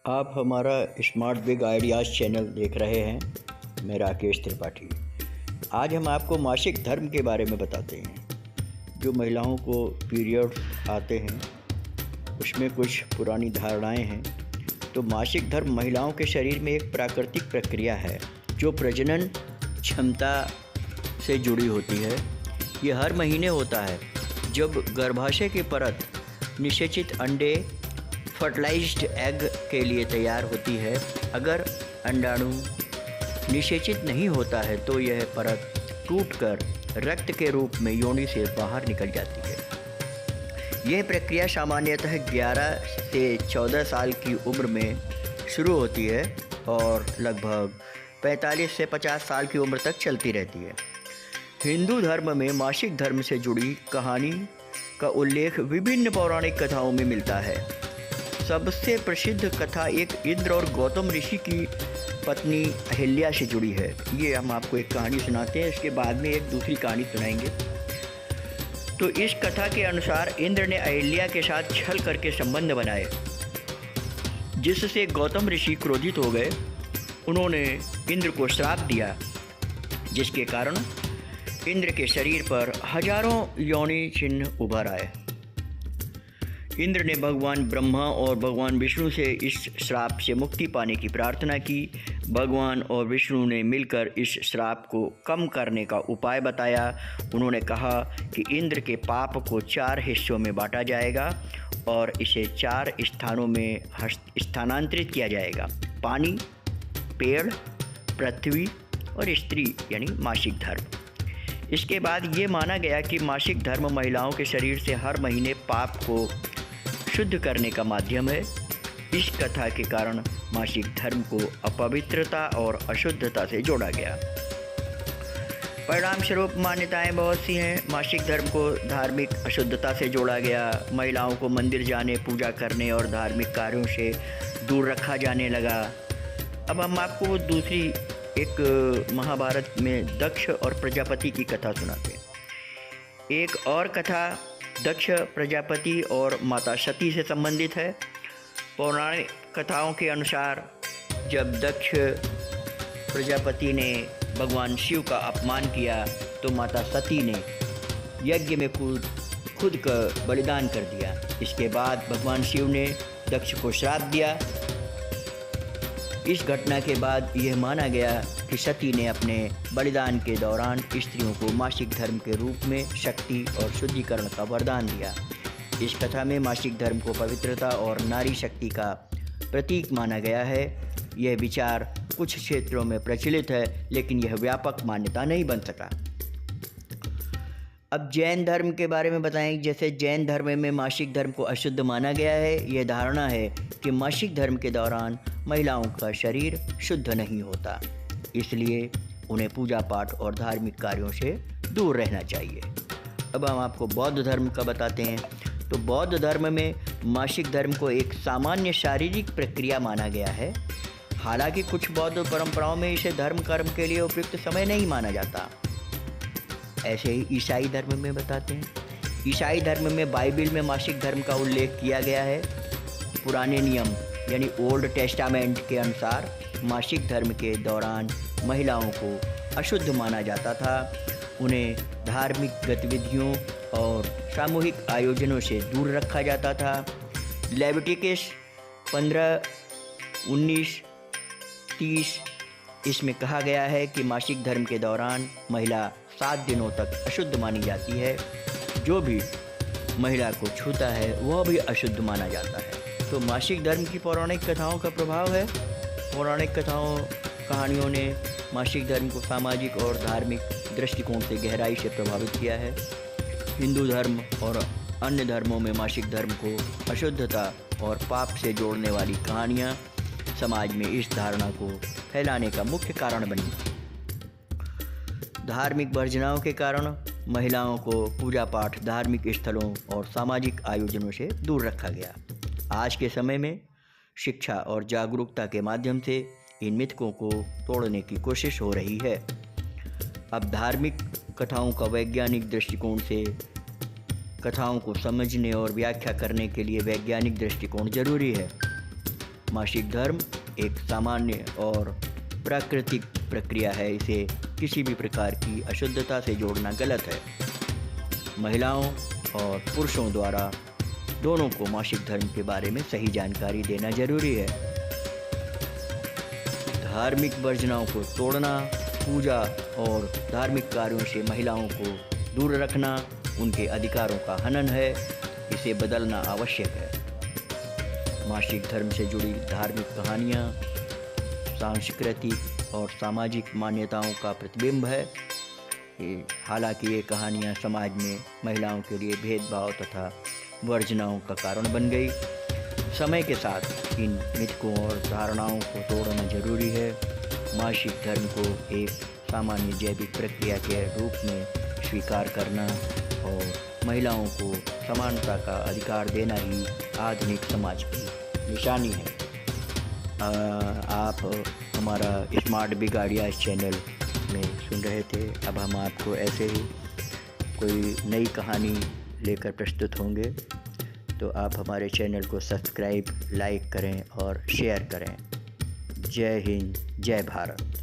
आप हमारा smart big ideas channel देख रहे हैं। मैं राकेश त्रिपाठी। आज हम आपको मासिक धर्म के बारे में बताते हैं। जो महिलाओं को पीरियड आते हैं उसमें कुछ पुरानी धारणाएं हैं। तो मासिक धर्म महिलाओं के शरीर में एक प्राकृतिक प्रक्रिया है जो प्रजनन क्षमता से जुड़ी होती है। ये हर महीने होता है जब गर्भाशय की परत निषेचित अंडे फर्टिलाइज्ड एग के लिए तैयार होती है। अगर अंडाणु निषेचित नहीं होता है तो यह परत टूटकर रक्त के रूप में योनि से बाहर निकल जाती है। यह प्रक्रिया सामान्यतः 11 से 14 साल की उम्र में शुरू होती है और लगभग 45 से 50 साल की उम्र तक चलती रहती है। हिंदू धर्म में मासिक धर्म से जुड़ी कहानी का उल्लेख विभिन्न पौराणिक कथाओं में मिलता है। सबसे प्रसिद्ध कथा एक इंद्र और गौतम ऋषि की पत्नी अहिल्या से जुड़ी है। ये हम आपको एक कहानी सुनाते हैं, इसके बाद में एक दूसरी कहानी सुनाएंगे। तो इस कथा के अनुसार इंद्र ने अहिल्या के साथ छल करके संबंध बनाए, जिससे गौतम ऋषि क्रोधित हो गए। उन्होंने इंद्र को श्राप दिया, जिसके कारण इंद्र के शरीर पर हजारों योनि चिन्ह उभर आए। इंद्र ने भगवान ब्रह्मा और भगवान विष्णु से इस श्राप से मुक्ति पाने की प्रार्थना की। भगवान और विष्णु ने मिलकर इस श्राप को कम करने का उपाय बताया। उन्होंने कहा कि इंद्र के पाप को 4 हिस्सों में बांटा जाएगा और इसे 4 स्थानों में स्थानांतरित किया जाएगा: पानी, पेड़, पृथ्वी और स्त्री यानी मासिक धर्म। इसके बाद ये माना गया कि मासिक धर्म महिलाओं के शरीर से हर महीने पाप को शुद्ध करने का माध्यम है। इस कथा के कारण मासिक धर्म को अपवित्रता और अशुद्धता से जोड़ा गया। परिणाम स्वरूप मान्यताएं बहुत सी हैं। मासिक धर्म को धार्मिक अशुद्धता से जोड़ा गया। महिलाओं को मंदिर जाने, पूजा करने और धार्मिक कार्यों से दूर रखा जाने लगा। अब हम आपको दूसरी एक महाभारत में दक्ष और प्रजापति की कथा सुनाते हैं। एक और कथा दक्ष प्रजापति और माता सती से संबंधित है। पौराणिक कथाओं के अनुसार जब दक्ष प्रजापति ने भगवान शिव का अपमान किया तो माता सती ने यज्ञ में खुद का बलिदान कर दिया। इसके बाद भगवान शिव ने दक्ष को श्राप दिया। इस घटना के बाद यह माना गया कि सती ने अपने बलिदान के दौरान स्त्रियों को मासिक धर्म के रूप में शक्ति और शुद्धिकरण का वरदान दिया। इस कथा में मासिक धर्म को पवित्रता और नारी शक्ति का प्रतीक माना गया है। यह विचार कुछ क्षेत्रों में प्रचलित है, लेकिन यह व्यापक मान्यता नहीं बन सका। अब जैन धर्म के बारे में बताएं। जैसे जैन धर्म में मासिक धर्म को अशुद्ध माना गया है। यह धारणा है कि मासिक धर्म के दौरान महिलाओं का शरीर शुद्ध नहीं होता, इसलिए उन्हें पूजा पाठ और धार्मिक कार्यों से दूर रहना चाहिए। अब हम आपको बौद्ध धर्म का बताते हैं। तो बौद्ध धर्म में मासिक धर्म को एक सामान्य शारीरिक प्रक्रिया माना गया है। हालांकि कुछ बौद्ध परंपराओं में इसे धर्म कर्म के लिए उपयुक्त समय नहीं माना जाता। ऐसे ही ईसाई धर्म में बताते हैं। ईसाई धर्म में बाइबिल में मासिक धर्म का उल्लेख किया गया है। पुराने नियम यानी ओल्ड टेस्टामेंट के अनुसार मासिक धर्म के दौरान महिलाओं को अशुद्ध माना जाता था। उन्हें धार्मिक गतिविधियों और सामूहिक आयोजनों से दूर रखा जाता था। लेविटिकस 15, 19, 30 इसमें कहा गया है कि मासिक धर्म के दौरान महिला 7 दिनों तक अशुद्ध मानी जाती है। जो भी महिला को छूता है वह भी अशुद्ध माना जाता है। तो मासिक धर्म की पौराणिक कथाओं का प्रभाव है। पौराणिक कहानियों ने मासिक धर्म को सामाजिक और धार्मिक दृष्टिकोण से गहराई से प्रभावित किया है। हिंदू धर्म और अन्य धर्मों में मासिक धर्म को अशुद्धता और पाप से जोड़ने वाली कहानियाँ समाज में इस धारणा को फैलाने का मुख्य कारण बनी। धार्मिक वर्जनाओं के कारण महिलाओं को पूजा पाठ, धार्मिक स्थलों और सामाजिक आयोजनों से दूर रखा गया। आज के समय में शिक्षा और जागरूकता के माध्यम से इन मिथकों को तोड़ने की कोशिश हो रही है। अब धार्मिक कथाओं का वैज्ञानिक दृष्टिकोण से कथाओं को समझने और व्याख्या करने के लिए वैज्ञानिक दृष्टिकोण जरूरी है। मासिक धर्म एक सामान्य और प्राकृतिक प्रक्रिया है। इसे किसी भी प्रकार की अशुद्धता से जोड़ना गलत है। महिलाओं और पुरुषों द्वारा दोनों को मासिक धर्म के बारे में सही जानकारी देना जरूरी है। धार्मिक वर्जनाओं को तोड़ना, पूजा और धार्मिक कार्यों से महिलाओं को दूर रखना उनके अधिकारों का हनन है। इसे बदलना आवश्यक है। मासिक धर्म से जुड़ी धार्मिक कहानियाँ सांस्कृतिक और सामाजिक मान्यताओं का प्रतिबिंब है। हालांकि ये कहानियाँ समाज में महिलाओं के लिए भेदभाव तथा वर्जनाओं का कारण बन गई। समय के साथ इन मिथकों और धारणाओं को तोड़ना जरूरी है। मासिक धर्म को एक सामान्य जैविक प्रक्रिया के रूप में स्वीकार करना और महिलाओं को समानता का अधिकार देना ही आधुनिक समाज की निशानी है। आप हमारा स्मार्ट बिग आइडियाज़ चैनल में सुन रहे थे। अब हम आपको ऐसे ही कोई नई कहानी लेकर प्रस्तुत होंगे, तो आप हमारे चैनल को सब्सक्राइब, लाइक करें और शेयर करें। जय हिंद, जय भारत।